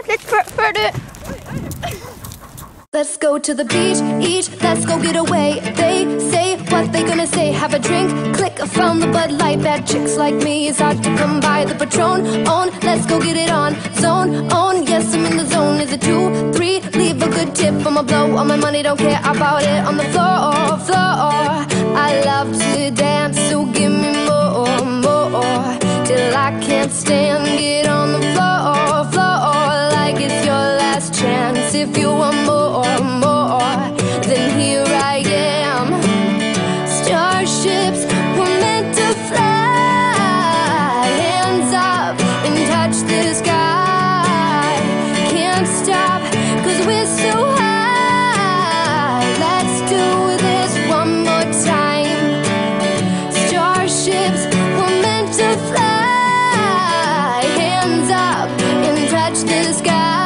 litt før du. Let's go to the beach, let's go get away. They say what they gonna say. Have a drink, click, I found the Bud Light. Bad chicks like me, it's hard to come by. The Patron, on, let's go get it on. Zone, on, yes, I'm in the zone. Is it 2, 3? Leave a good tip. I'ma blow all my money, don't care about it. On the floor, I love to dance, so give me more. Till I can't stand, get on the floor, like it's your last chance. If you want more, then here I am. Starships were meant to fly. Hands up and touch the sky. Can't stop, 'cause we're so high. Let's do this one more time. Starships were meant to fly. Hands up and touch the sky.